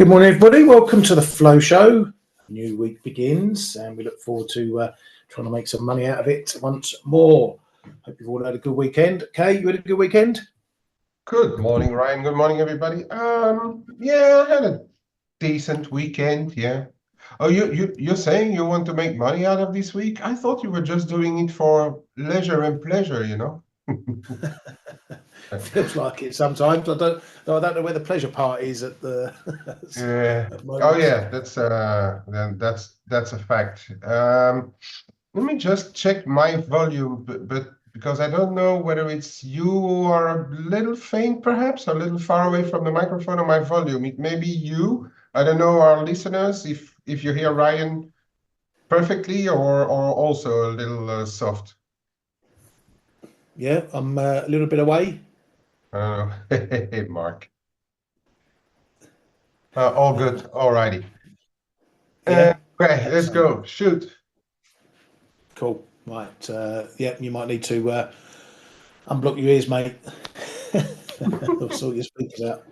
Good morning, everybody. Welcome to the Flow Show. A new week begins, and we look forward to trying to make some money out of it once more. Hope you've all had a good weekend. Kay, you had a good weekend? Good morning, Ryan. Good morning, everybody. Yeah, I had a decent weekend. Yeah. Oh, you're saying you want to make money out of this week? I thought you were just doing it for leisure and pleasure, you know. Feels like it sometimes. I don't know where the pleasure part is at the Yeah. at the moment. Oh, yeah. That's a fact. Let me just check my volume, but because I don't know whether it's you are a little faint, perhaps, a little far away from the microphone, or my volume. It may be you. I don't know, our listeners, if you hear Ryan perfectly or also a little soft. Yeah, I'm a little bit away. Hey, Mark. All good. All righty. Yeah. Okay, let's go. Shoot. Cool. Right. Yeah, you might need to unblock your ears, mate. Or sort your speakers out.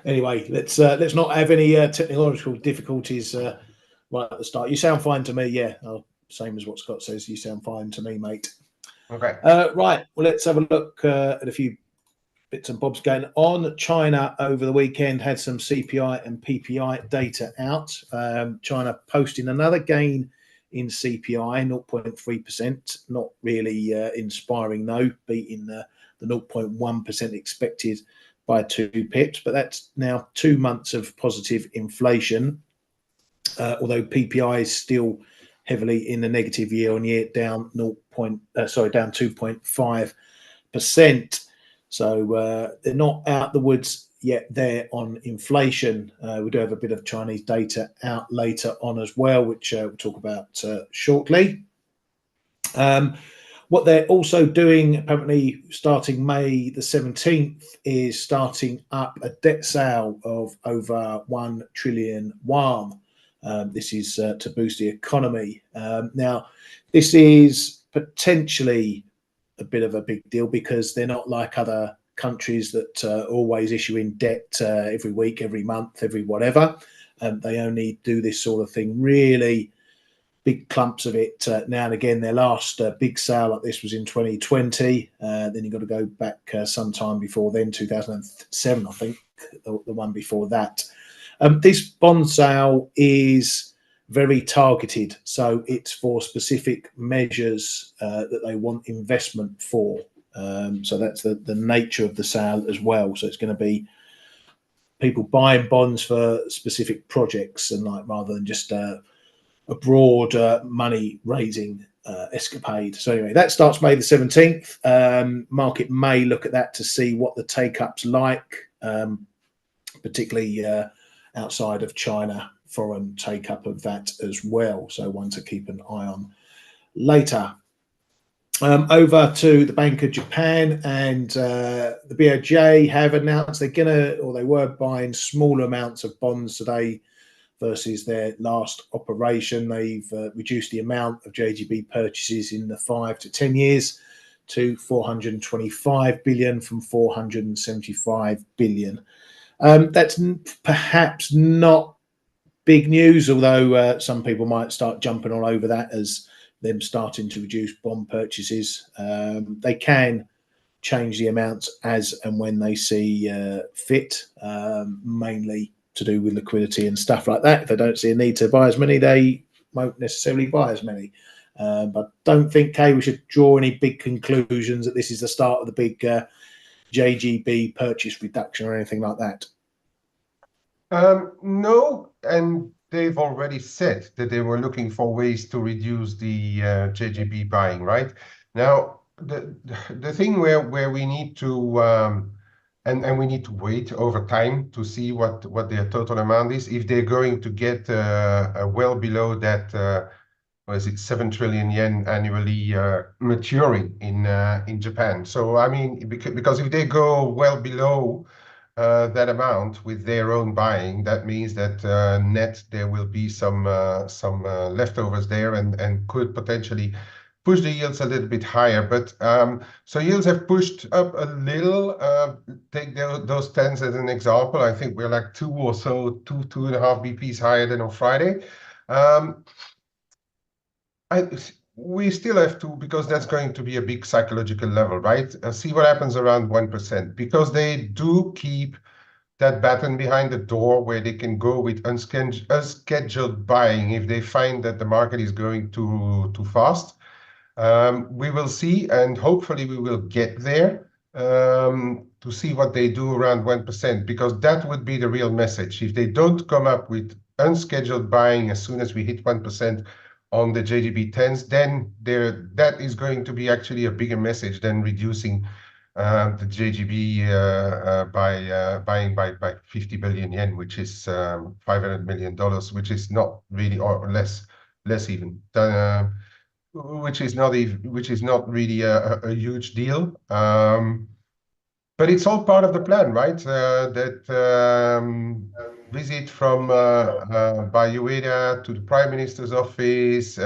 Anyway, let's not have any technological difficulties right at the start. You sound fine to me. Yeah, same as what Scott says. You sound fine to me, mate. Okay. Right. Well, let's have a look at a few bits and bobs going on. China over the weekend had some CPI and PPI data out. China posting another gain in CPI, 0.3%. Not really inspiring, though, beating the 0.1% expected by 2 pips. But that's now 2 months of positive inflation, although PPI is still heavily in the negative year on year, down 2.5%. So they're not out the woods yet there on inflation. We do have a bit of Chinese data out later on as well, which we'll talk about shortly. What they're also doing, apparently starting May the 17th, is starting up a debt sale of over 1 trillion yuan. This is to boost the economy. Now, this is potentially a bit of a big deal because they're not like other countries that are always issuing debt every week, every month, every whatever. They only do this sort of thing, really big clumps of it now and again. Their last big sale like this was in 2020. Then you've got to go back sometime before then, 2007, I think, the one before that. This bond sale is very targeted, so it's for specific measures that they want investment for. So that's the nature of the sale as well. So it's going to be people buying bonds for specific projects, and like rather than just a broad money raising escapade. So anyway, that starts May the 17th. Market may look at that to see what the take up's like, particularly outside of China. Foreign take up of that as well, so one to keep an eye on later. Over to the Bank of Japan, and the BOJ have announced they're gonna, or they were buying small amounts of bonds today versus their last operation. They've reduced the amount of JGB purchases in the 5 to 10 years to 425 billion from 475 billion. That's perhaps not big news, although some people might start jumping all over that as them starting to reduce bond purchases. They can change the amounts as and when they see fit, mainly to do with liquidity and stuff like that. If they don't see a need to buy as many, they won't necessarily buy as many. But don't think, Kay, we should draw any big conclusions that this is the start of the big JGB purchase reduction or anything like that. No, and they've already said that they were looking for ways to reduce the JGB buying, right? Now, the thing where we need to and we need to wait over time to see what their total amount is, if they're going to get well below that what is it, 7 trillion yen annually maturing in Japan. So I mean, because if they go well below that amount with their own buying, that means that net there will be some leftovers there, and could potentially push the yields a little bit higher. But so yields have pushed up a little. Take those 10s as an example. I think we're like 2 or so, 2.5 BPs higher than on Friday. We still have to, because that's going to be a big psychological level, right? See what happens around 1%, because they do keep that button behind the door where they can go with unscheduled buying if they find that the market is going too fast. We will see, and hopefully we will get there to see what they do around 1%, because that would be the real message. If they don't come up with unscheduled buying as soon as we hit 1% on the JGB 10s, then that is going to be actually a bigger message than reducing the JGB by buying by 50 billion yen, which is $500 million, which is not really, or less even, which is not really a huge deal. But it's all part of the plan, right? That visit from by Ueda to the Prime Minister's office,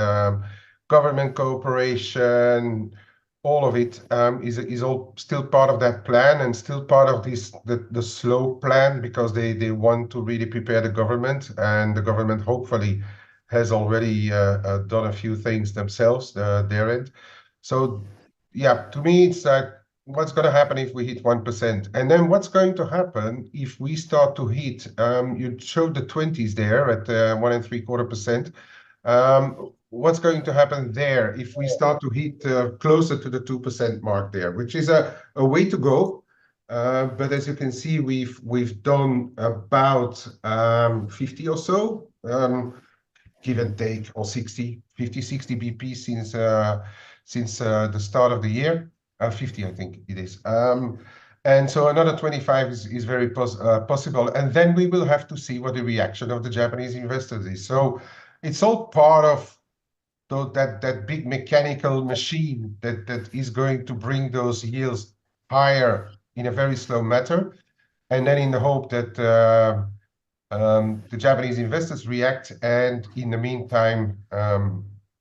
government cooperation, all of it is all still part of that plan, and still part of the slow plan, because they want to really prepare the government, and the government hopefully has already done a few things themselves, their end. So yeah, to me, it's like, what's going to happen if we hit 1%? And then what's going to happen if we start to hit, you showed the 20s there at 1.75%. What's going to happen there if we start to hit closer to the 2% mark there, which is a way to go. But as you can see, we've done about 50 or so, give and take, or 50, 60 BP since the start of the year. 50, I think it is. And so another 25 is very possible. And then we will have to see what the reaction of the Japanese investors is. So it's all part of that big mechanical machine that is going to bring those yields higher in a very slow manner. And then in the hope that the Japanese investors react, and in the meantime,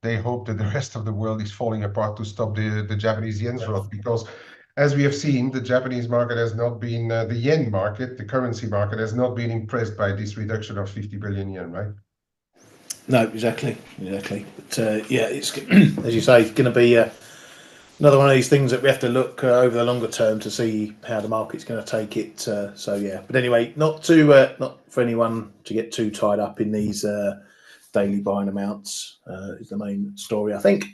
they hope that the rest of the world is falling apart to stop the Japanese yen's rot, because as we have seen, the Japanese market has not been, the yen market, the currency market, has not been impressed by this reduction of 50 billion yen, right? No, exactly. But yeah, it's as you say, it's going to be another one of these things that we have to look over the longer term to see how the market's going to take it. So yeah, but anyway, not for anyone to get too tied up in these daily buying amounts is the main story, I think.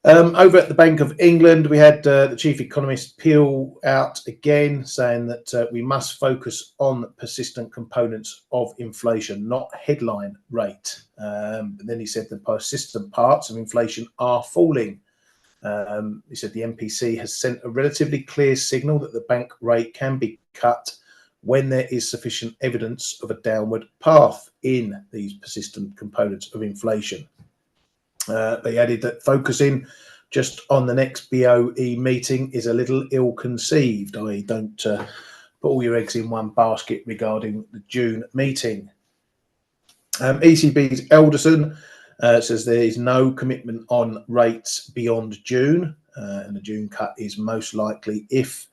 Over at the Bank of England, we had the chief economist Peel out again, saying that we must focus on persistent components of inflation, not headline rate. And then he said the persistent parts of inflation are falling. He said the MPC has sent a relatively clear signal that the bank rate can be cut when there is sufficient evidence of a downward path in these persistent components of inflation. They added that focusing just on the next BOE meeting is a little ill-conceived. I don't put all your eggs in one basket regarding the June meeting. ECB's Elderson says there is no commitment on rates beyond June, and the June cut is most likely if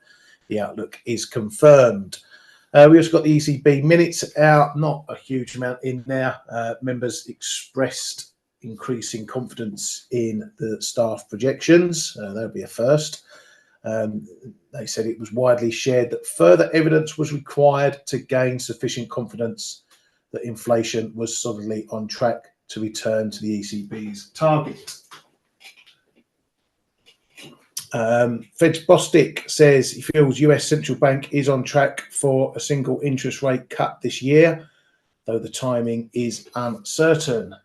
the outlook is confirmed. We also got the ECB minutes out, not a huge amount in there. Members expressed increasing confidence in the staff projections. That'll be a first. They said it was widely shared that further evidence was required to gain sufficient confidence that inflation was solidly on track to return to the ECB's target. Fed's Bostic says he feels US central bank is on track for a single interest rate cut this year, though the timing is uncertain.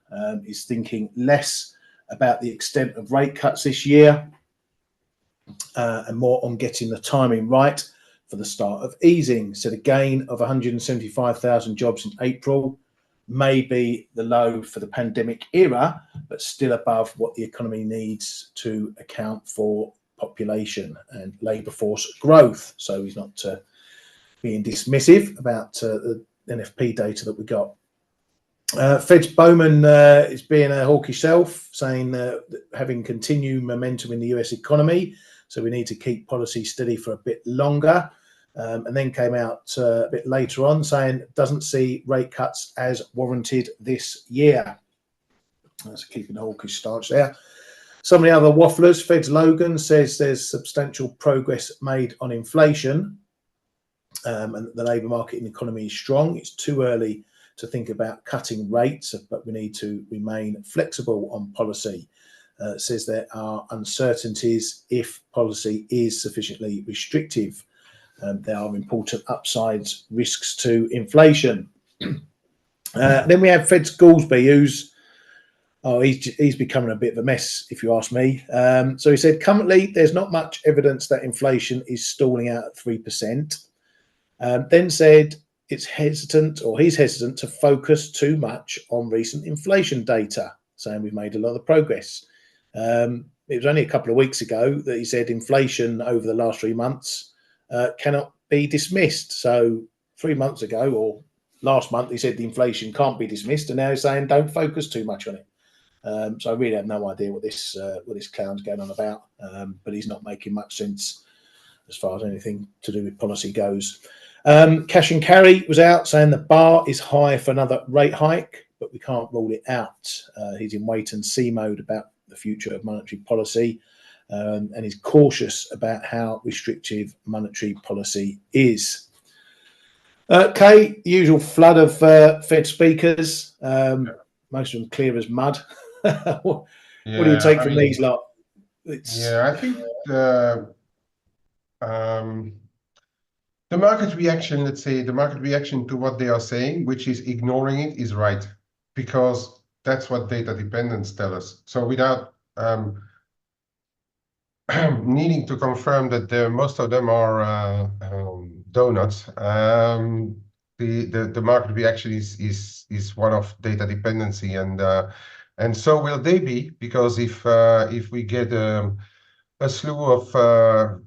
He's thinking less about the extent of rate cuts this year and more on getting the timing right for the start of easing. So the gain of 175,000 jobs in April may be the low for the pandemic era, but still above what the economy needs to account for population and labour force growth. So he's not being dismissive about the NFP data that we got. Fed's Bowman is being a hawkish self, saying having continued momentum in the US economy, so we need to keep policy steady for a bit longer. And then came out a bit later on saying doesn't see rate cuts as warranted this year. That's keeping a hawkish stance there. Some of the other wafflers, Fed's Logan says there's substantial progress made on inflation, and the labour market and economy is strong. It's too early to think about cutting rates, but we need to remain flexible on policy. Says there are uncertainties if policy is sufficiently restrictive. There are important upsides, risks to inflation. Then we have Fed's Goolsbee, who's he's becoming a bit of a mess, if you ask me. So he said, currently, there's not much evidence that inflation is stalling out at 3%. Then said he's hesitant to focus too much on recent inflation data, saying we've made a lot of progress. It was only a couple of weeks ago that he said inflation over the last 3 months cannot be dismissed. So 3 months ago or last month, he said the inflation can't be dismissed, and now he's saying don't focus too much on it. So I really have no idea what this clown's going on about, but he's not making much sense as far as anything to do with policy goes. Cash and Carry was out saying the bar is high for another rate hike, but we can't rule it out. He's in wait and see mode about the future of monetary policy, and he's cautious about how restrictive monetary policy is. Kay, the usual flood of Fed speakers, most of them clear as mud. What do you take from these lot? I think the market reaction, let's say the market reaction to what they are saying, which is ignoring it, is right, because that's what data dependence tell us. So without needing to confirm that most of them are donuts, the market reaction is one of data dependency, and so will they be, because if we get a slew of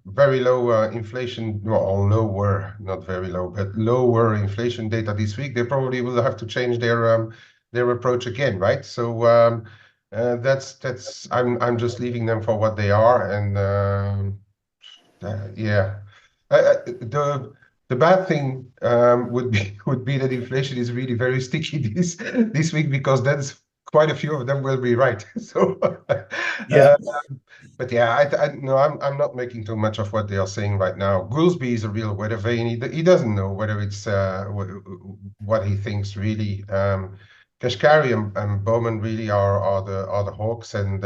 very low inflation, or lower, not very low, but lower inflation data this week, they probably will have to change their approach again, right? So that's I'm just leaving them for what they are, and yeah. The bad thing would be that inflation is really very sticky this week, because that's quite a few of them will be right. So Yeah. But yeah, no, I'm not making too much of what they are saying right now. Goolsbee is a real weather vane. He doesn't know whether it's what he thinks really. Kashkari and Bowman really are the hawks, and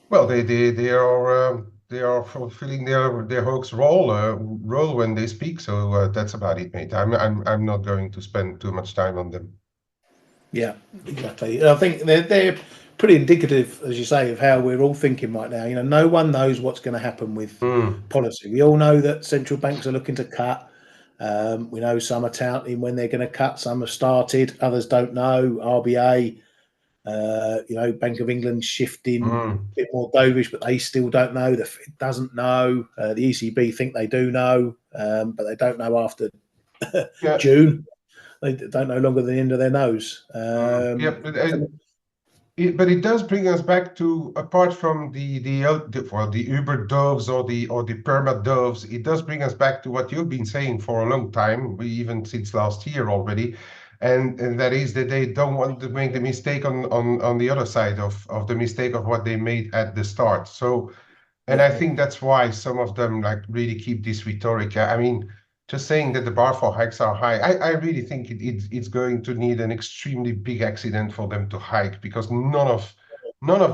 well, they are fulfilling their hawks role when they speak. So that's about it, mate. I'm not going to spend too much time on them. Yeah, exactly. I think they're pretty indicative, as you say, of how we're all thinking right now. You know, no one knows what's going to happen with policy. We all know that central banks are looking to cut. We know some are touting when they're going to cut. Some have started. Others don't know. RBA, you know, Bank of England shifting a bit more dovish, but they still don't know. The Fed doesn't know. The ECB think they do know, but they don't know after June. They don't know longer than the end of their nose. But it does bring us back to, apart from the Uber doves or the perma doves, it does bring us back to what you've been saying for a long time, even since last year already, and that is that they don't want to make the mistake on the other side of the mistake of what they made at the start. So, and I think that's why some of them like really keep this rhetoric. I mean, just saying that the bar for hikes are high, I really think it's going to need an extremely big accident for them to hike, because none of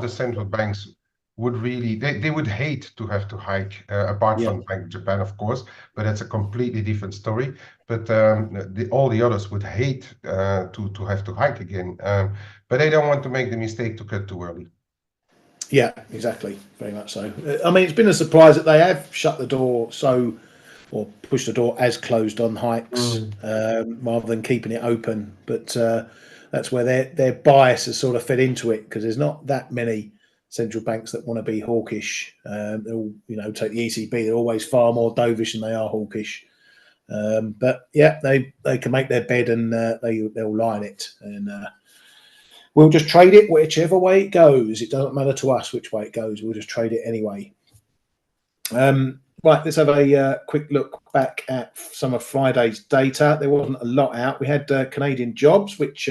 the central banks would really, they would hate to have to hike, apart from Bank of Japan, of course, but that's a completely different story. But all the others would hate to have to hike again, but they don't want to make the mistake to cut too early. Yeah, exactly. Very much so. I mean, it's been a surprise that they have shut the door or pushed the door as closed on hikes, rather than keeping it open. But that's where their bias has sort of fed into it, because there's not that many central banks that want to be hawkish. They'll, you know, take the ECB. They're always far more dovish than they are hawkish. But yeah, they can make their bed and they'll lie in it, and we'll just trade it whichever way it goes. It doesn't matter to us which way it goes. We'll just trade it anyway. Right, let's have a quick look back at some of Friday's data. There wasn't a lot out. We had Canadian jobs, which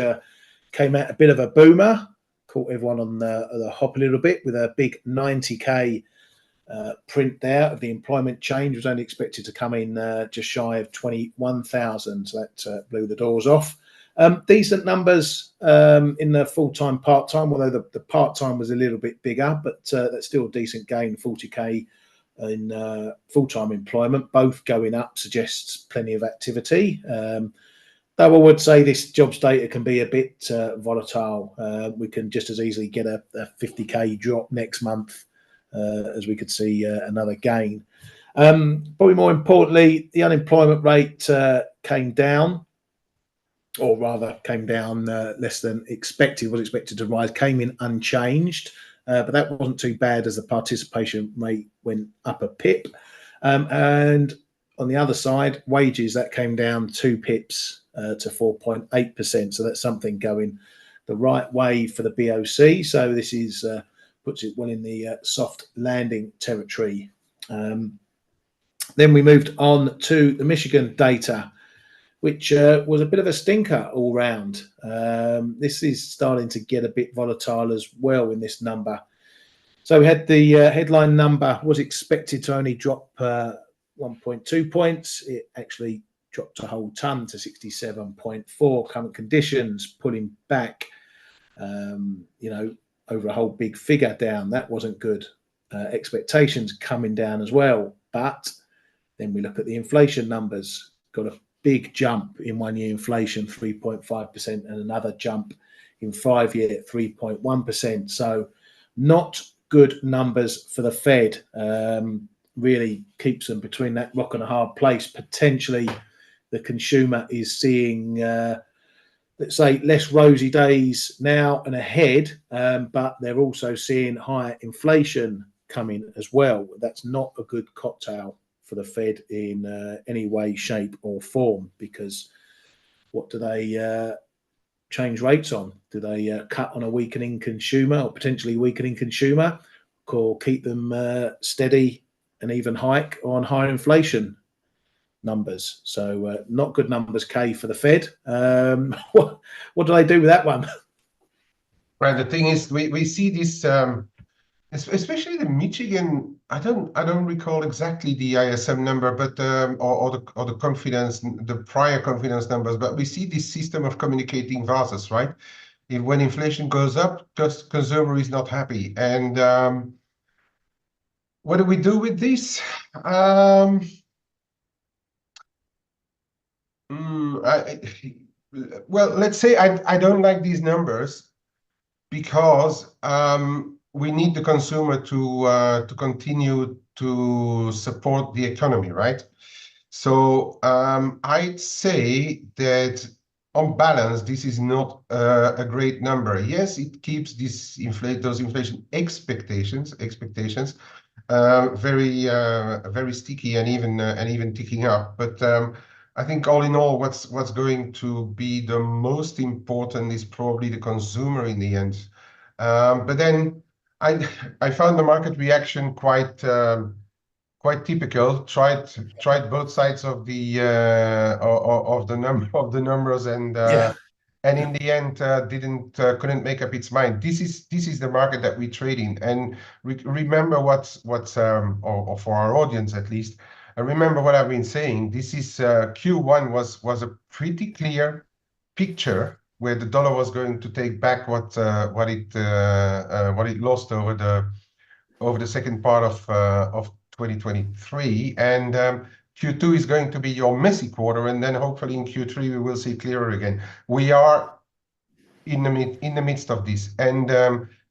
came out a bit of a boomer, caught everyone on the hop a little bit with a big 90k print there of the employment change. Was only expected to come in just shy of 21,000, so that blew the doors off. Decent numbers in the full-time, part-time, although the part-time was a little bit bigger, but that's still a decent gain, 40k in full-time employment. Both going up suggests plenty of activity. Though I would say this jobs data can be a bit volatile. We can just as easily get a 50k drop next month as we could see another gain. Probably more importantly, the unemployment rate came down, or rather came down less than expected, was expected to rise, came in unchanged. But that wasn't too bad as the participation rate went up a pip. And on the other side, wages, that came down 2 pips to 4.8%. So that's something going the right way for the BOC. So this is puts it well in the soft landing territory. Then we moved on to the Michigan data, which was a bit of a stinker all round. This is starting to get a bit volatile as well in this number. So we had the headline number was expected to only drop 1.2 points. It actually dropped a whole ton to 67.4. Current conditions pulling back, over a whole big figure down. That wasn't good. Expectations coming down as well. But then we look at the inflation numbers. Got a big jump in 1 year inflation, 3.5%, and another jump in 5 year, 3.1%. So not good numbers for the Fed. Really keeps them between that rock and a hard place. Potentially the consumer is seeing, let's say, less rosy days now and ahead, but they're also seeing higher inflation coming as well. That's not a good cocktail for the Fed in any way, shape or form, because what do they change rates on? Do they cut on a weakening consumer or potentially weakening consumer, or keep them steady and even hike on higher inflation numbers? So not good numbers, Kay, for the Fed. What do they do with that one? Right. The thing is, we see this, especially the Michigan. I don't recall exactly the ISM number, but or the confidence, the prior confidence numbers. But we see this system of communicating vases, right? When inflation goes up, just consumer is not happy. And what do we do with this? Well, let's say I don't like these numbers because we need the consumer to continue to support the economy, right? So I'd say that on balance, this is not a great number. Yes, it keeps those inflation expectations very sticky and even ticking up. But I think all in all, what's going to be the most important is probably the consumer in the end. But then I found the market reaction quite typical. Tried both sides of the numbers, and and in the end couldn't make up its mind. This is the market that we trade in, and remember what's or for our audience at least. Remember what I've been saying. This is Q1 was a pretty clear picture where the dollar was going to take back what it lost over the second part of 2023, and Q2 is going to be your messy quarter, and then hopefully in Q3 we will see clearer again. We are in the midst of this, and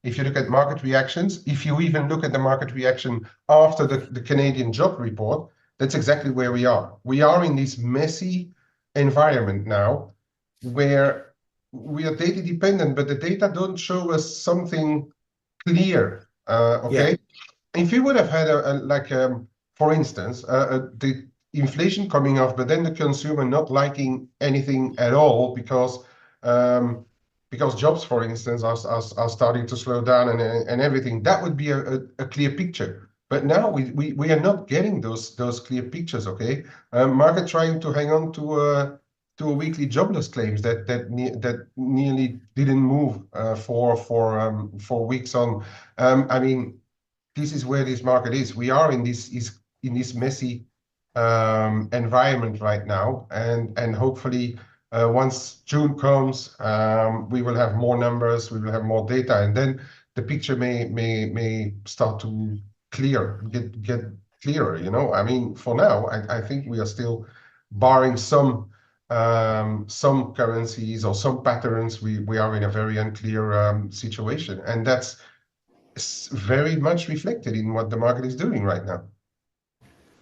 if you look at market reactions, if you even look at the market reaction after the Canadian job report, that's exactly where we are. We are in this messy environment now where we are data dependent, but the data don't show us something clear. Okay. If you would have had for instance, the inflation coming off, but then the consumer not liking anything at all because jobs, for instance, are starting to slow down and everything. That would be a clear picture. But now we are not getting those clear pictures. Okay, market trying to hang on to a weekly jobless claims that nearly didn't move for weeks on. I mean, this is where this market is. We are in this messy environment right now, and hopefully once June comes, we will have more numbers, we will have more data, and then the picture may start to get clearer. You know, I mean, for now, I think we are still barring some currencies or some patterns. We are in a very unclear situation, and that's very much reflected in what the market is doing right now.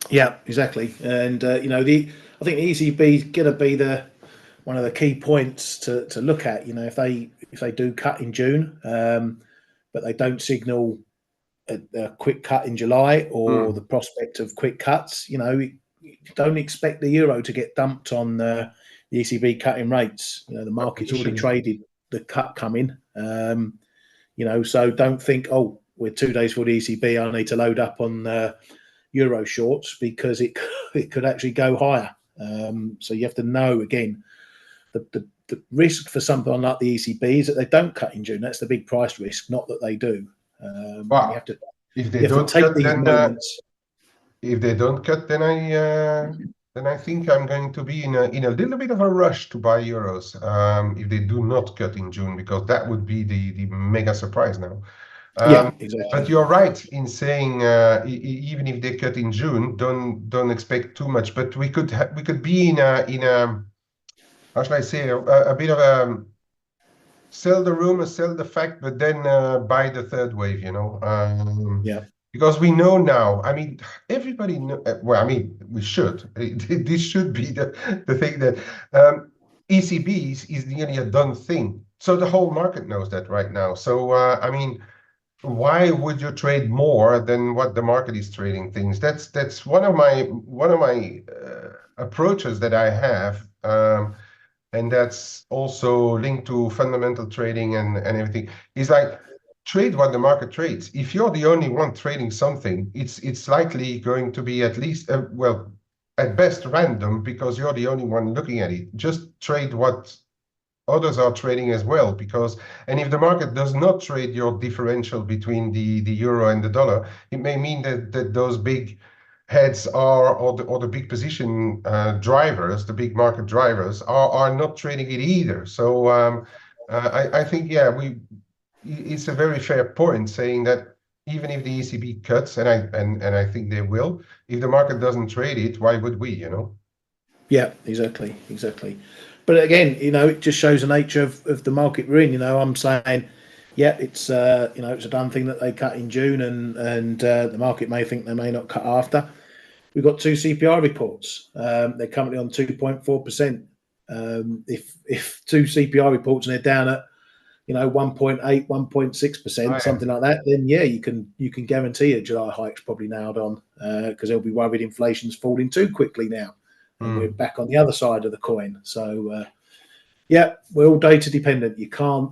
Yeah, exactly. And you know, I think the ECB is going to be one of the key points to look at. You know, if they do cut in June, but they don't signal a quick cut in July or the prospect of quick cuts, you know, you don't expect the euro to get dumped on the ECB cutting rates. You know, the market's already traded the cut coming. You know, so don't think, oh, we're 2 days for the ECB, I need to load up on euro shorts, because it could actually go higher. So you have to know, again, the risk for something like the ECB is that they don't cut in June. That's the big price risk, not that they do. Well, you have to, if they don't take cut, these then moments. if they don't cut, then I think I'm going to be in a little bit of a rush to buy euros if they do not cut in June, because that would be the mega surprise now. Yeah, exactly. But you're right in saying even if they cut in June, don't expect too much. But we could be in a how should I say, a bit of a sell the rumor, sell the fact, but then buy the third wave, you know. Yeah. Because we know now, I mean, everybody know, well, I mean, we should. This should be the thing that ECB is nearly a done thing. So the whole market knows that right now. So, I mean, why would you trade more than what the market is trading things? That's one of my approaches that I have. And that's also linked to fundamental trading and everything. Is like, trade what the market trades. If you're the only one trading something, it's likely going to be at least well, at best random, because you're the only one looking at it. Just trade what others are trading as well, and if the market does not trade your differential between the euro and the dollar, it may mean that those big heads or the big position drivers, the big market drivers are not trading it either. So I think, yeah, it's a very fair point saying that even if the ECB cuts, and I think they will, if the market doesn't trade it, why would we, you know? Yeah, exactly. But again, you know, it just shows the nature of the market we're in. You know, I'm saying, yeah, it's you know, it's a done thing that they cut in June, and the market may think they may not cut after. We've got 2 CPI reports. They're currently on 2.4%. If 2 CPI reports and they're down at, you know, 1.8, 1.6%, something like that, then yeah, you can guarantee a July hike's probably nailed on, because they'll be worried inflation's falling too quickly now, and we're back on the other side of the coin. So yeah, we're all data dependent. You can't,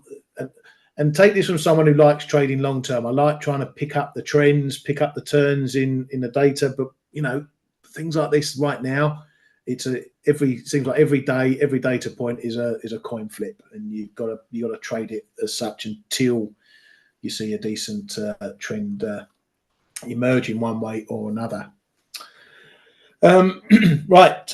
and take this from someone who likes trading long term. I like trying to pick up the trends, pick up the turns in the data, but you know, things like this right now, seems like every day, every data point is a coin flip, and you got to trade it as such until you see a decent trend emerge in one way or another. Right,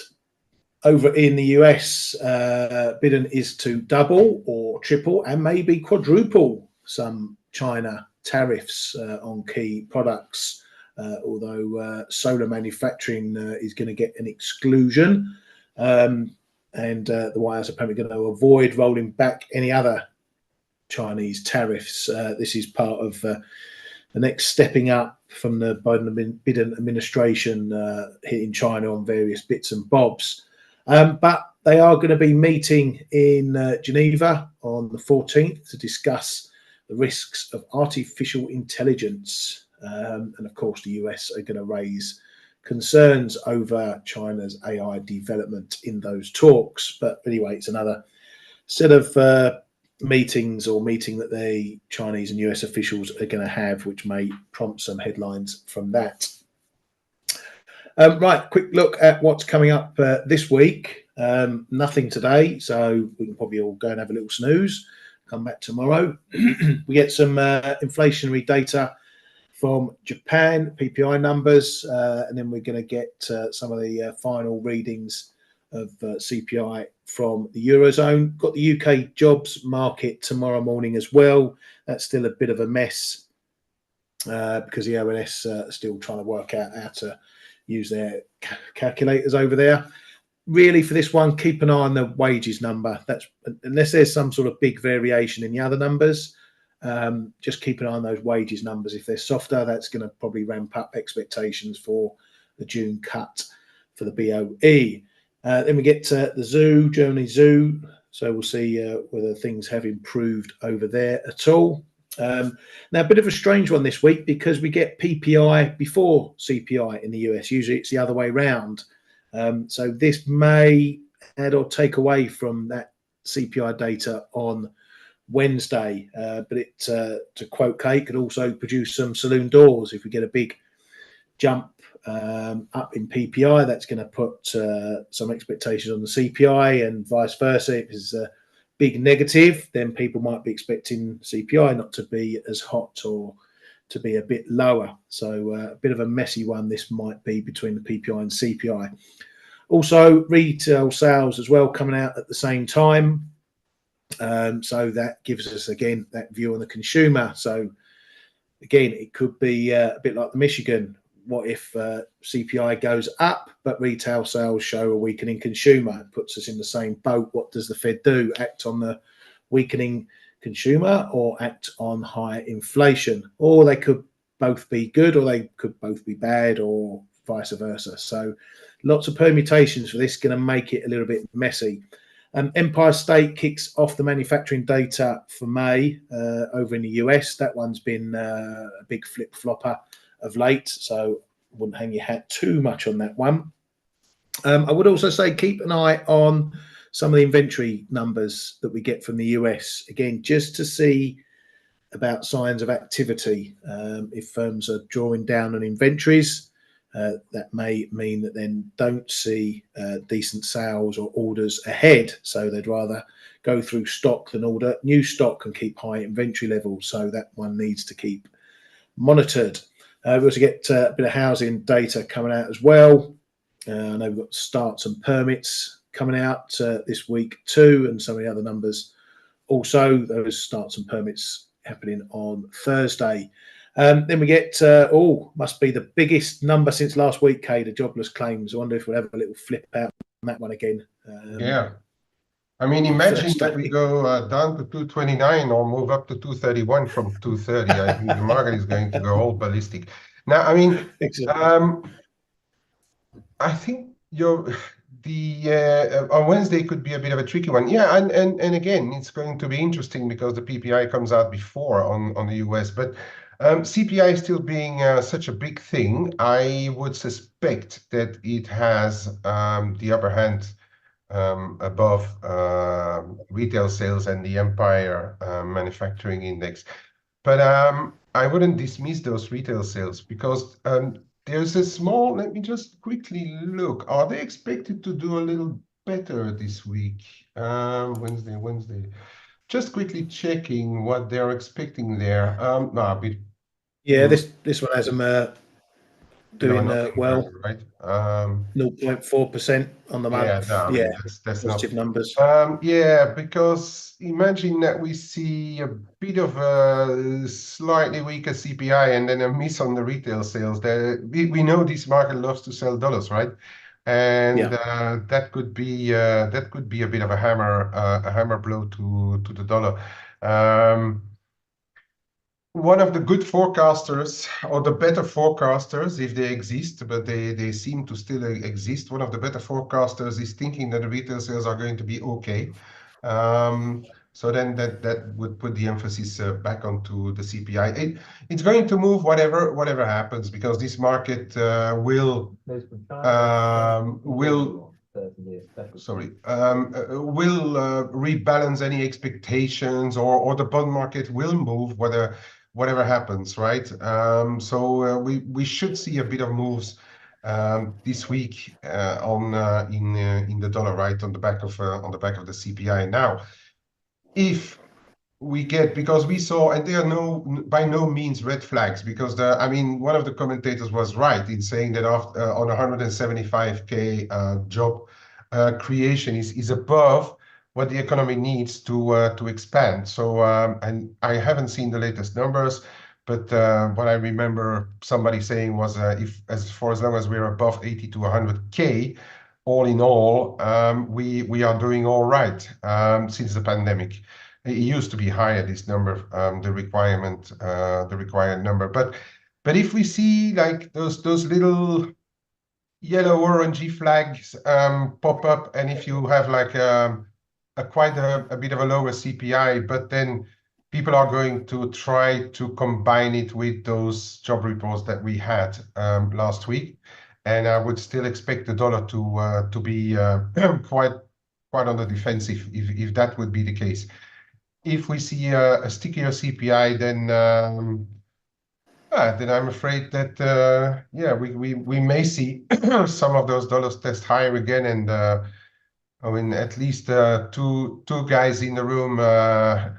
over in the US, Biden is to double or triple and maybe quadruple some China tariffs on key products. Although solar manufacturing is going to get an exclusion, and the White House apparently going to avoid rolling back any other Chinese tariffs. This is part of the next stepping up from the Biden administration hitting China on various bits and bobs. But they are going to be meeting in Geneva on the 14th to discuss the risks of artificial intelligence. And of course, the US are going to raise concerns over China's AI development in those talks. But anyway, it's another set of meetings or meeting that the Chinese and US officials are going to have, which may prompt some headlines from that. Right, quick look at what's coming up this week. Nothing today, so we can probably all go and have a little snooze. Come back tomorrow. We get some inflationary data from Japan, PPI numbers, and then we're going to get some of the final readings of CPI from the Eurozone. Got the UK jobs market tomorrow morning as well. That's still a bit of a mess because the ONS are still trying to work out how to use their calculators over there. Really, for this one, keep an eye on the wages number. That's unless there's some sort of big variation in the other numbers. Just keep an eye on those wages numbers. If they're softer, that's going to probably ramp up expectations for the June cut for the BOE. Then we get to the zoo, Germany zoo. So we'll see whether things have improved over there at all. Now, a bit of a strange one this week because we get PPI before CPI in the US. Usually it's the other way around. So this may add or take away from that CPI data on Wednesday. But it, to quote Kate, could also produce some saloon doors. If we get a big jump up in PPI, that's going to put some expectations on the CPI and vice versa. If it's a big negative, then people might be expecting CPI not to be as hot or to be a bit lower. So a bit of a messy one this might be between the PPI and CPI. Also, retail sales as well coming out at the same time. So that gives us, again, that view on the consumer. So again, it could be a bit like the Michigan. What if CPI goes up, but retail sales show a weakening consumer? It puts us in the same boat. What does the Fed do? Act on the weakening consumer or act on higher inflation? Or they could both be good or they could both be bad or vice versa. So lots of permutations for this, going to make it a little bit messy. Empire State kicks off the manufacturing data for May over in the US. That one's been a big flip-flopper of late, so I wouldn't hang your hat too much on that one. I would also say keep an eye on some of the inventory numbers that we get from the US, again, just to see about signs of activity. If firms are drawing down on inventories, that may mean that then don't see decent sales or orders ahead. So they'd rather go through stock than order new stock and keep high inventory levels. So that one needs to keep monitored. We also get a bit of housing data coming out as well. I know we've got starts and permits coming out this week too, and some of the other numbers. Also, those starts and permits happening on Thursday. Then we get, must be the biggest number since last week, Kay, the jobless claims. I wonder if we'll have a little flip out on that one again. Yeah. I mean, imagine Thursday. that we go down to 229 or move up to 231 from 230. I think the market is going to go all ballistic. Now, I mean, I think on Wednesday could be a bit of a tricky one. Yeah, and again, it's going to be interesting because the PPI comes out before on the US, but CPI still being such a big thing, I would suspect that it has the upper hand above retail sales and the Empire manufacturing index. But I wouldn't dismiss those retail sales because there's a small, let me just quickly look. Are they expected to do a little better this week? Wednesday. Just quickly checking what they're expecting there. Yeah, this one has them doing well. Right? 0.4% on the month. Yeah, no, I mean, that's positive numbers. Yeah, because imagine that we see a bit of a slightly weaker CPI and then a miss on the retail sales. We know this market loves to sell dollars, right? And that could be a bit of a hammer blow to the dollar. One of the good forecasters, or the better forecasters, if they exist, but they seem to still exist, one of the better forecasters is thinking that the retail sales are going to be okay. So then that would put the emphasis back onto the CPI. It's going to move whatever happens, because this market will rebalance any expectations, or the bond market will move whatever happens, right? So we should see a bit of moves this week in the dollar, right, on the back of the CPI. Now, if we get, because we saw, and there are by no means red flags, because I mean, one of the commentators was right in saying that after on 175K job creation is above what the economy needs to expand. So and I haven't seen the latest numbers, but what I remember somebody saying was for as long as we're above 80 to 100K, all in all, we are doing all right since the pandemic. It used to be higher, this number, the required number. But if we see like those little yellow orangey flags pop up, and if you have like quite a bit of a lower CPI, but then people are going to try to combine it with those job reports that we had last week, and I would still expect the dollar to be quite on the defensive if that would be the case. If we see a stickier CPI, then I'm afraid that we may see some of those dollars test higher again, and I mean, at least two guys in the room,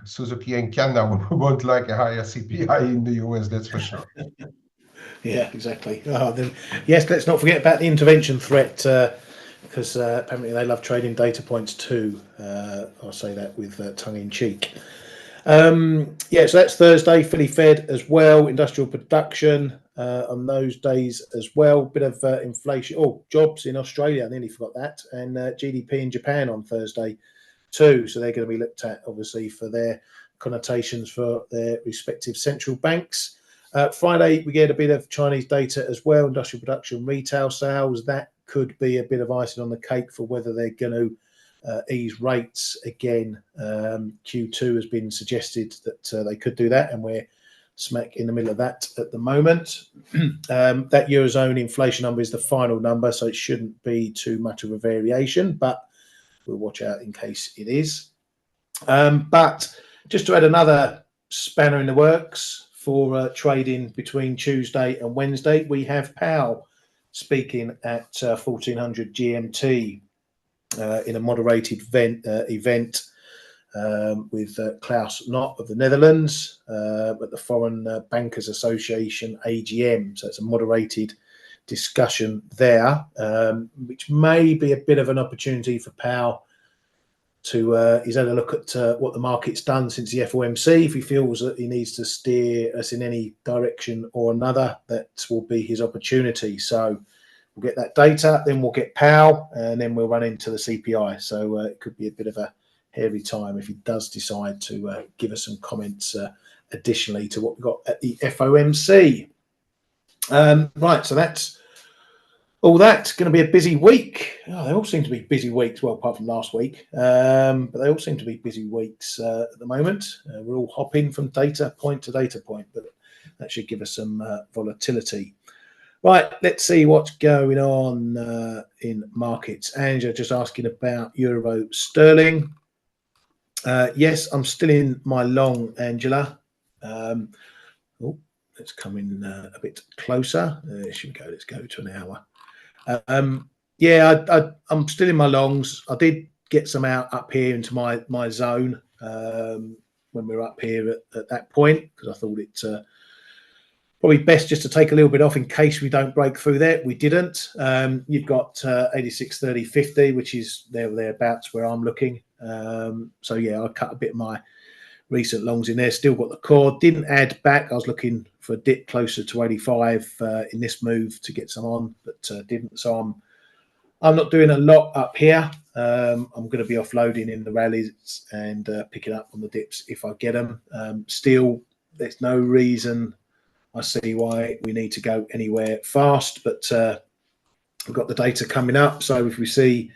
Suzuki and Kanda, won't like a higher CPI in the US, that's for sure. Yeah, exactly. Yes, let's not forget about the intervention threat, because apparently they love trading data points too. I'll say that with tongue in cheek. Yeah, so that's Thursday. Philly Fed as well. Industrial production on those days as well. Bit of inflation. Oh, jobs in Australia. I nearly forgot that. And GDP in Japan on Thursday too. So they're going to be looked at, obviously, for their connotations for their respective central banks. Friday, we get a bit of Chinese data as well. Industrial production, retail sales. That could be a bit of icing on the cake for whether they're going to ease rates again. Q2 has been suggested that they could do that, and we're smack in the middle of that at the moment. That Eurozone inflation number is the final number, so it shouldn't be too much of a variation, but we'll watch out in case it is. But just to add another spanner in the works for trading between Tuesday and Wednesday, we have Powell speaking at 1400 GMT. In a moderated event with Klaus Knot of the Netherlands at the Foreign Bankers Association AGM. So it's a moderated discussion there, which may be a bit of an opportunity for Powell to he's had a look at what the market's done since the FOMC. If he feels that he needs to steer us in any direction or another, that will be his opportunity. So we'll get that data, then we'll get Powell, and then we'll run into the CPI. So it could be a bit of a hairy time if he does decide to give us some comments additionally to what we've got at the FOMC. Right, so that's all that. Going to be a busy week. Oh, they all seem to be busy weeks, well, apart from last week. But they all seem to be busy weeks at the moment. We're all hopping from data point to data point, but that should give us some volatility. Right, let's see what's going on in markets. Angela just asking about Euro Sterling. Yes, I'm still in my long, Angela. Let's come in a bit closer. There should we go. Let's go to an hour. Yeah, I'm still in my longs. I did get some out up here into my zone when we were up here at that point, because I thought it probably best just to take a little bit off in case we don't break through there. We didn't. You've got 86.30.50, which is thereabouts where I'm looking. So yeah, I cut a bit of my recent longs in there. Still got the core. Didn't add back. I was looking for a dip closer to 85 in this move to get some on, but didn't. So I'm not doing a lot up here. I'm going to be offloading in the rallies and picking up on the dips if I get them. Still, there's no reason I see why we need to go anywhere fast, but we've got the data coming up. So if we see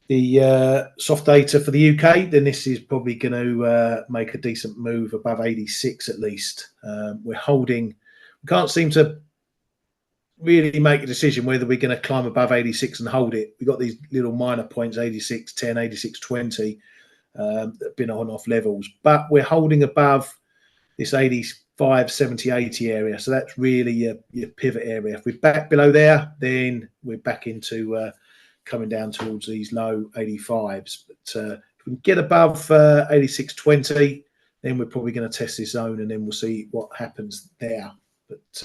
the soft data for the UK, then this is probably going to make a decent move above 86 at least. We're holding. We can't seem to really make a decision whether we're going to climb above 86 and hold it. We've got these little minor points, 86.10, 86.20, that have been on off levels, but we're holding above this 85, 70, 80 area. So that's really your pivot area. If we're back below there, then we're back into coming down towards these low 85s. But if we can get above 86.20, then we're probably going to test this zone, and then we'll see what happens there. But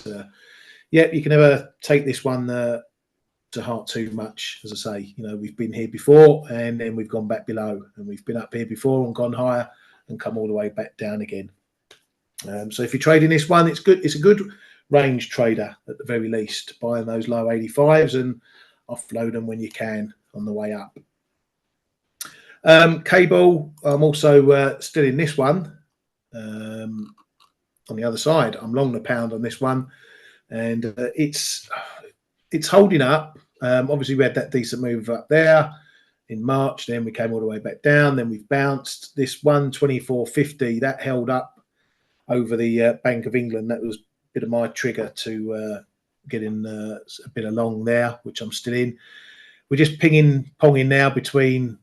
yeah, you can never take this one to heart too much. As I say, we've been here before, and then we've gone back below, and we've been up here before and gone higher and come all the way back down again. So if you're trading this one, it's good. It's a good range trader at the very least, buying those low 85s and offload them when you can on the way up. Cable, I'm also still in this one. On the other side, I'm long the pound on this one, and it's holding up. Obviously, we had that decent move up there in March. Then we came all the way back down. Then we've bounced. This 124.50 that held up over the Bank of England. That was a bit of my trigger to get in a bit along there, which I'm still in. We're just ponging now between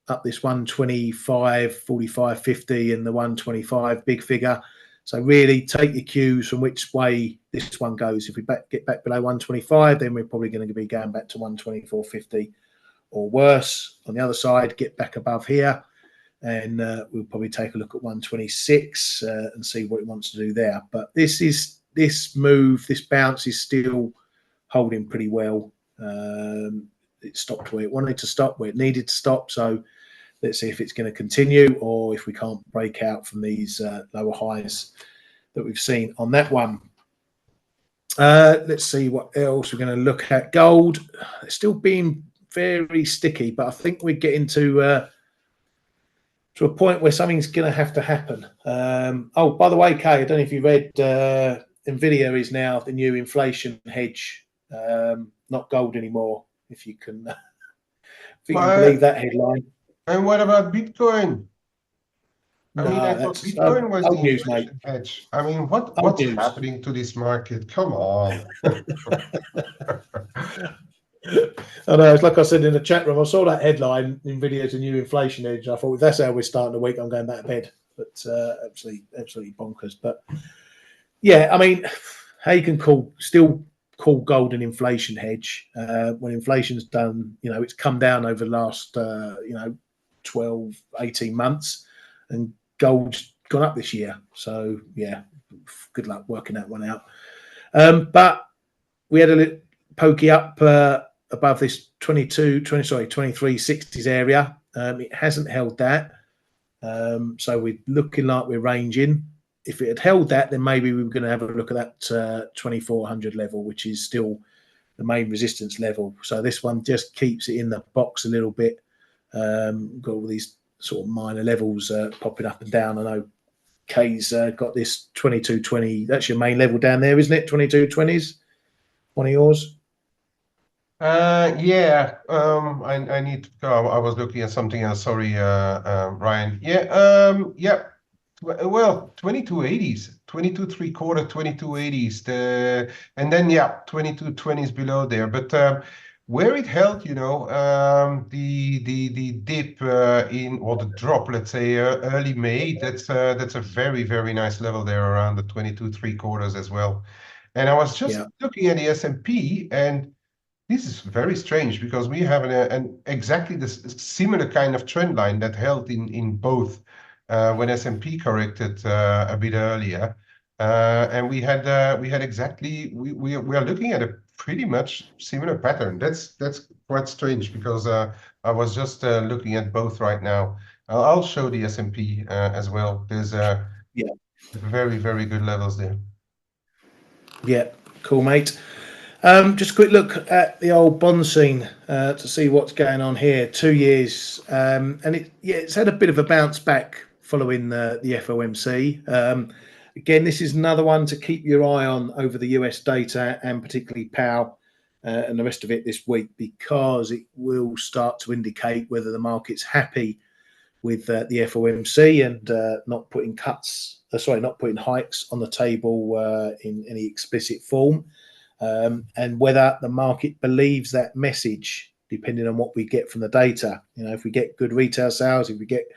up this 125, 45, 50 and the 125 big figure. So really take your cues from which way this one goes. If we get back below 125, then we're probably going to be going back to 124.50 or worse. On the other side, get back above here, and we'll probably take a look at 126 and see what it wants to do there. But this bounce is still holding pretty well. It stopped where it wanted to stop, where it needed to stop. So let's see if it's going to continue, or if we can't break out from these lower highs that we've seen on that one. Let's see what else we're going to look at. Gold, it's still being very sticky, but I think we're getting to a point where something's going to have to happen. Oh, by the way, Kay, I don't know if you read, Nvidia is now the new inflation hedge, not gold anymore. If you can believe that headline. And what about Bitcoin? I No, mean, I thought Bitcoin was the inflation hedge. I mean, what's happening to this market? Come on. I know, it's like I said in the chat room, I saw that headline, Nvidia's a new inflation hedge. I thought, if that's how we're starting the week, I'm going back to bed. But absolutely bonkers. But yeah, I mean, how you can still call gold an inflation hedge when inflation's done, it's come down over the last 12, 18 months, and gold's gone up this year. So yeah, good luck working that one out. But we had a little pokey up above this 2360s area. It hasn't held that. So we're looking like we're ranging. If it had held that, then maybe we were going to have a look at that 2400 level, which is still the main resistance level. So this one just keeps it in the box a little bit. Got all these sort of minor levels popping up and down. I know Kay's got this 2220. That's your main level down there, isn't it? 2220s. One of yours. Yeah. I need to go. I was looking at something else. Sorry, Ryan. Yeah. Yeah. Well, 2280s, 22.75, 2280s, and then 2220s below there. But where it held, the dip the drop, let's say early May, that's a very, very nice level there around the 22.75 as well. And I was just looking at the S&P, and this is very strange because we have an exactly the similar kind of trend line that held in both. When S&P corrected a bit earlier, and we are looking at a pretty much similar pattern. That's quite strange because I was just looking at both right now. I'll show the S&P as well. There's very, very good levels there. Yeah, cool, mate. Just a quick look at the old bond scene to see what's going on here. 2 years, and it's had a bit of a bounce back following the FOMC. Again, this is another one to keep your eye on over the US data, and particularly Powell. and the rest of it this week, because it will start to indicate whether the market's happy with the FOMC and not putting hikes on the table in any explicit form, and whether the market believes that message, depending on what we get from the data. If we get good retail sales, if we get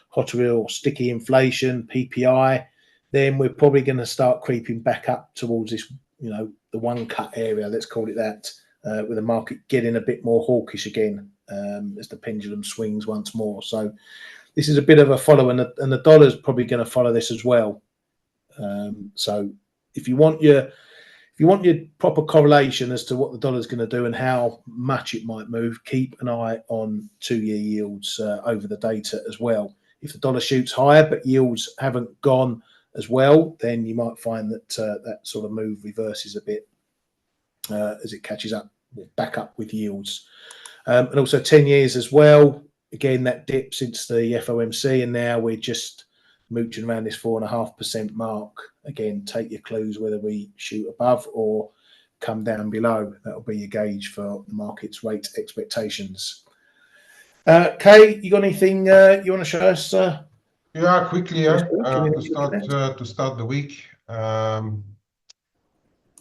hot or sticky inflation, PPI, then we're probably going to start creeping back up towards this, the one cut area, let's call it that, with the market getting a bit more hawkish again as the pendulum swings once more. So this is a bit of a follow, and the dollar's probably going to follow this as well. So if you want your proper correlation as to what the dollar's going to do and how much it might move, keep an eye on 2-year yields over the data as well. If the dollar shoots higher but yields haven't gone as well, then you might find that that sort of move reverses a bit as it catches up, back up with yields. And also 10 years as well. Again, that dip since the FOMC, and now we're just mooching around this 4.5% mark. Again, take your clues whether we shoot above or come down below. That'll be your gauge for the market's rate expectations. Kay, you got anything you want to show us? Yeah, quickly to start the week. And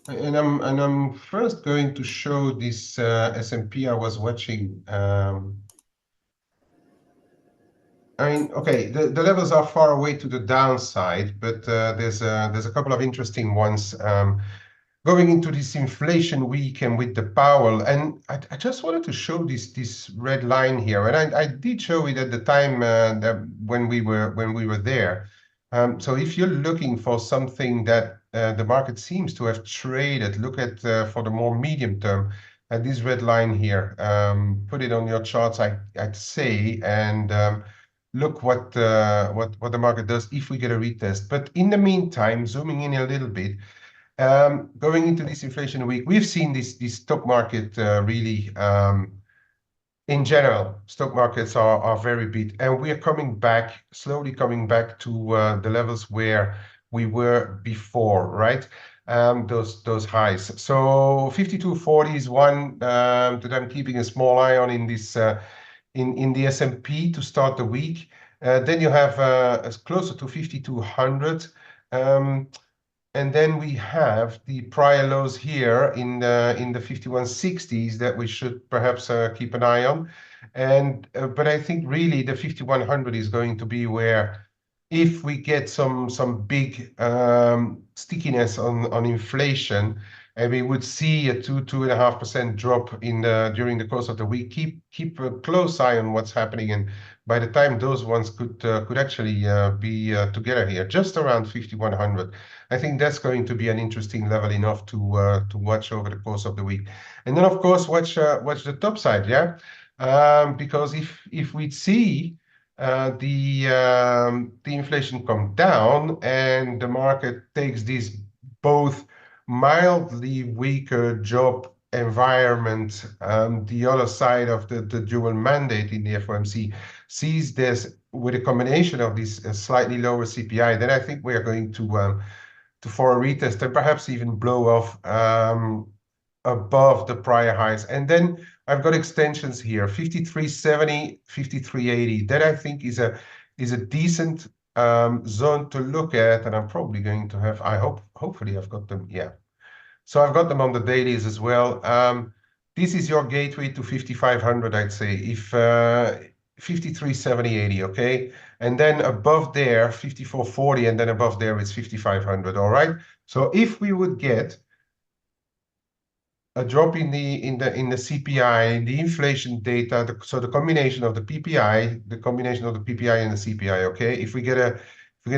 I'm first going to show this S&P I was watching. Okay, the levels are far away to the downside, but there's a couple of interesting ones going into this inflation week and with the Powell. And I just wanted to show this red line here, and I did show it at the time that when we were there. So if you're looking for something that the market seems to have traded, look at for the more medium term at this red line here. Put it on your charts, I'd say, and look what the market does if we get a retest. But in the meantime, zooming in a little bit, going into this inflation week, we've seen this stock market really, in general, stock markets are very beat, and we are slowly coming back to the levels where we were before, right? Those highs. So 52.40 is one that I'm keeping a small eye on in this in the S&P to start the week. Then you have closer to 5200. And then we have the prior lows here in the 5160s that we should perhaps keep an eye on. And but I think really the 5100 is going to be where, if we get some big stickiness on inflation, and we would see a 2.5% drop during the course of the week. Keep a close eye on what's happening, and by the time those ones could actually be together here, just around 5100, I think that's going to be an interesting level enough to watch over the course of the week. And then of course watch the top side, yeah, because if we see the inflation come down and the market takes this both mildly weaker job environment, the other side of the dual mandate in the FOMC sees this with a combination of this slightly lower CPI, then I think we are going to for a retest and perhaps even blow off above the prior highs. And then I've got extensions here, 53.70, 53.80. That I think is a decent zone to look at, and I'm probably going to have, hopefully I've got them, yeah. So I've got them on the dailies as well. This is your gateway to 5500, I'd say, if 53.70.80, okay? And then above there, 54.40, and then above there it's 5500, all right? So if we would get a drop in the CPI, the inflation data, so the combination of the PPI, and the CPI, okay? If we get a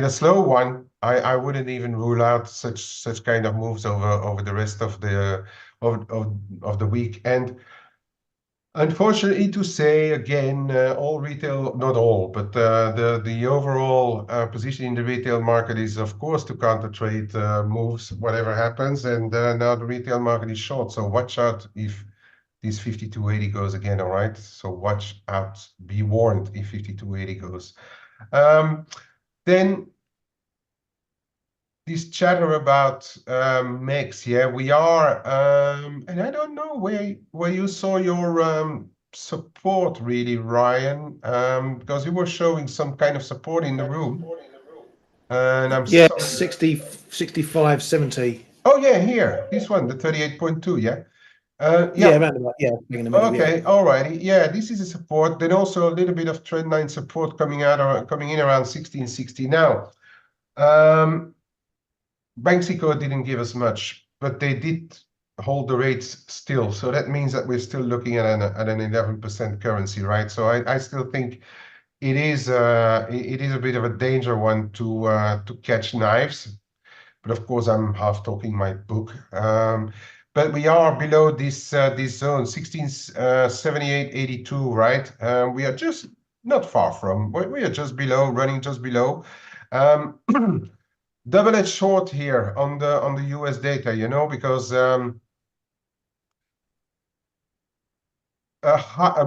slow one, I wouldn't even rule out such kind of moves over the rest of the week. And unfortunately to say, again, all retail, not all, but the overall position in the retail market is, of course, to counter trade moves, whatever happens. And now the retail market is short. So watch out if this 52.80 goes again, all right? So watch out, be warned if 52.80 goes. Then this chatter about MEX, yeah, we are, and I don't know where you saw your support really, Ryan, because you were showing some kind of support in the room, and I'm Yeah, sorry. 60, 65, 70. Oh yeah, here, this one, the 38.2, yeah. Yeah, Yeah, around about, yeah, in the middle, yeah. okay, all righty. Yeah, this is a support. Then also a little bit of trend line support coming out or coming in around 1660 now. Mexico didn't give us much, but they did hold the rates still. So that means that we're still looking at an 11% currency, right? So I still think it is a bit of a danger one to catch knives. But of course, I'm half talking my book. But we are below this zone, 1678.82, right? We are just not far from. We are just below, running just below. Um, Double-edged short here on the US data, you know, because a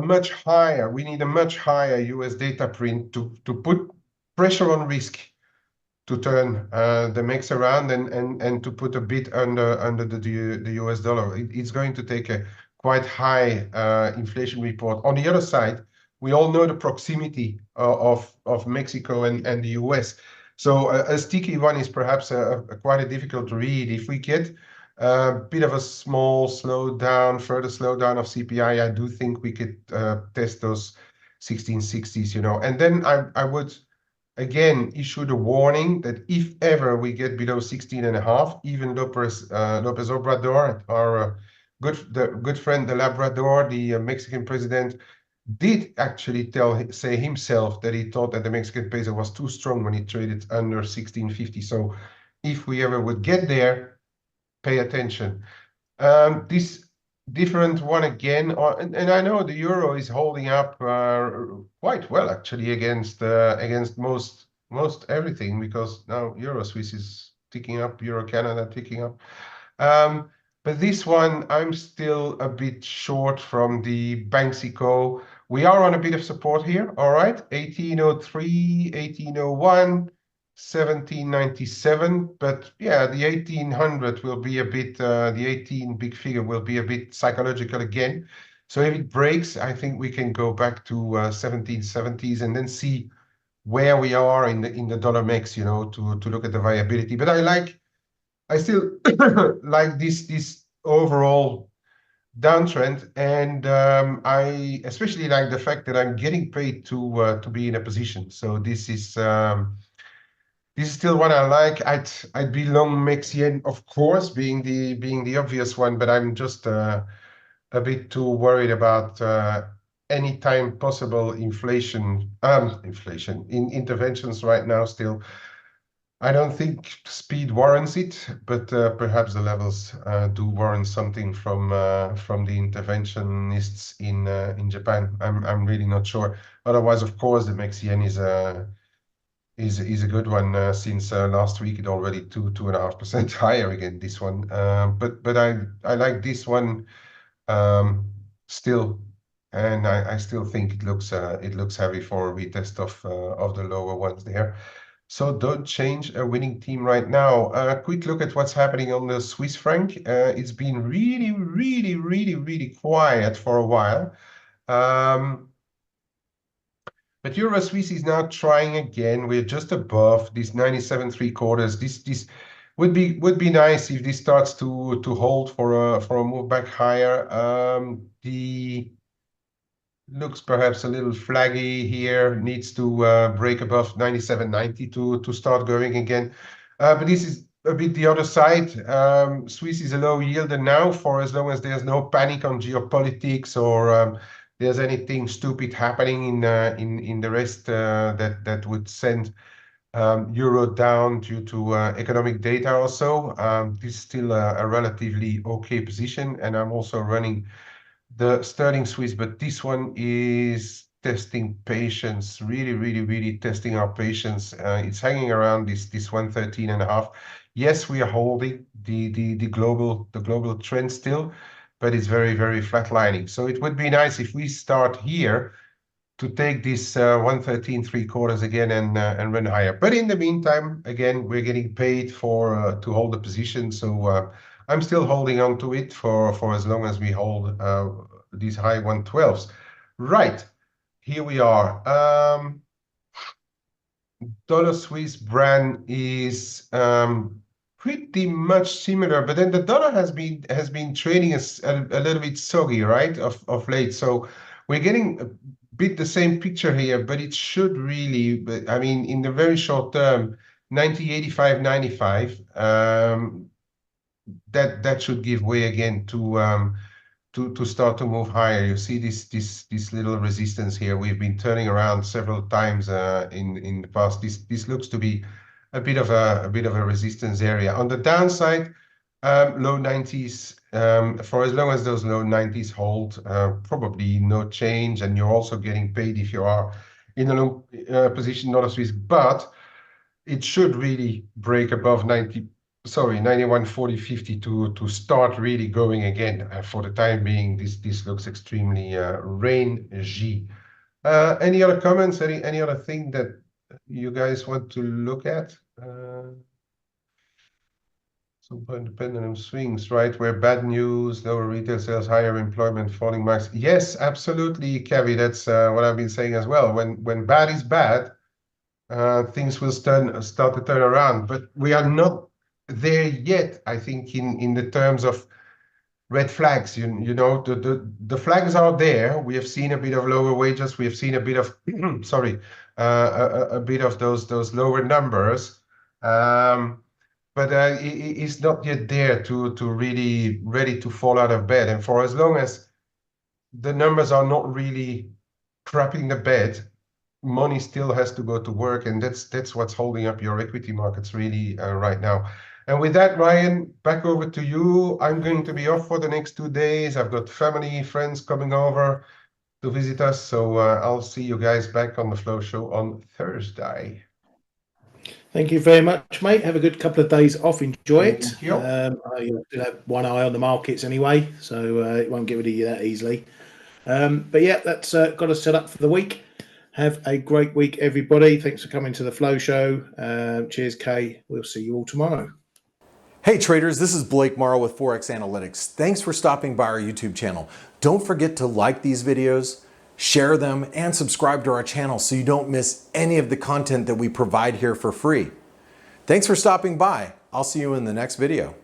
much higher, we need a much higher US data print to put pressure on risk to turn the mix around and to put a bit under the US dollar. It's going to take a quite high inflation report. On the other side, we all know the proximity of Mexico and the US. So a sticky one is perhaps quite a difficult read. If we get a bit of a small slowdown, further slowdown of CPI, I do think we could test those 1660s, you know. And then I would again issued a warning that if ever we get below 16.5, even Lopez Obrador, our good friend, the Labrador, the Mexican president, did actually say himself that he thought that the Mexican peso was too strong when he traded under 1650. So if we ever would get there, pay attention. This different one again, and I know the euro is holding up quite well actually against most everything, because now Euro Swiss is ticking up, Euro Canada ticking up. Um, but this one, I'm still a bit short from the Banxico. We are on a bit of support here, all right? 1803, 1801. 1797, but yeah, the 1800 will be a bit, the 18 big figure will be a bit psychological again. So if it breaks, I think we can go back to 1770s and then see where we are in the dollar mix, you know, to look at the viability. But I still like this overall downtrend, and I especially like the fact that I'm getting paid to be in a position. So this is still one I like. I'd be long Mexian, of course, being the obvious one, but I'm just a bit too worried about any time possible inflation in interventions right now. Still, I don't think speed warrants it, but perhaps the levels do warrant something from the interventionists in Japan. I'm really not sure. Otherwise, of course, the Mexian is a good one. Since last week it already 2.5% higher again, this one. But I like this one still, and I still think it looks heavy for a retest of the lower ones there. So don't change a winning team right now. Quick look at what's happening on the Swiss franc. It's been really quiet for a while. But Euro Swiss is now trying again. We're just above this 97.75. This would be nice if this starts to hold for a move back higher. The looks perhaps a little flaggy here. Needs to break above 97.90 to start going again. But this is a bit the other side. Swiss is a low yielder now for as long as there's no panic on geopolitics or there's anything stupid happening in the rest that would send euro down due to economic data also. This is still a relatively okay position, and I'm also running the sterling Swiss, but this one is testing patience, really testing our patience. It's hanging around this 113.5. Yes, we are holding the global trend still, but it's very flatlining. So it would be nice if we start here take this 113.75 again and run higher. But in the meantime, again, we're getting paid for to hold the position, so I'm still holding on to it for as long as we hold these high 112s. Right, here we are. Dollar Swiss brand is pretty much similar, but then the dollar has been trading a little bit soggy, right, of late. So we're getting a bit the same picture here, but it should really, but I mean, in the very short term, 90.85.95, that should give way again to start to move higher. You see this little resistance here. We've been turning around several times in the past. This looks to be a bit of a resistance area. On the downside, low 90s. For as long as those low 90s hold, probably no change, and you're also getting paid if you are in a long position, not a Swiss, but it should really break above 91.40.50 to start really going again. For the time being, this looks extremely rangy. Any other comments? Any other thing that you guys want to look at? Super independent swings, right? Where bad news, lower retail sales, higher employment, falling marks. Yes, absolutely, Kevin. That's what I've been saying as well. When bad is bad, things will start to turn around. But we are not there yet, I think, in the terms of red flags. You know, the flags are there. We have seen a bit of lower wages. We have seen a bit of sorry, a bit of those lower numbers. But it's not yet there to really ready to fall out of bed. And for as long as the numbers are not really crapping the bed, money still has to go to work, and that's what's holding up your equity markets really right now. And with that, Ryan, back over to you. I'm going to be off for the next 2 days. I've got family, friends coming over to visit us, so I'll see you guys back on the Flow Show on Thursday. Thank you very much, mate. Have a good couple of days off. Enjoy it. Thank you. I do have one eye on the markets anyway, so it won't get rid of you that easily. But yeah, that's got us set up for the week. Have a great week, everybody. Thanks for coming to the Flow Show. Cheers, Kay. We'll see you all tomorrow. Hey traders, this is Blake Morrow with ForexAnalytix. Thanks for stopping by our YouTube channel. Don't forget to like these videos, share them, and subscribe to our channel so you don't miss any of the content that we provide here for free. Thanks for stopping by. I'll see you in the next video.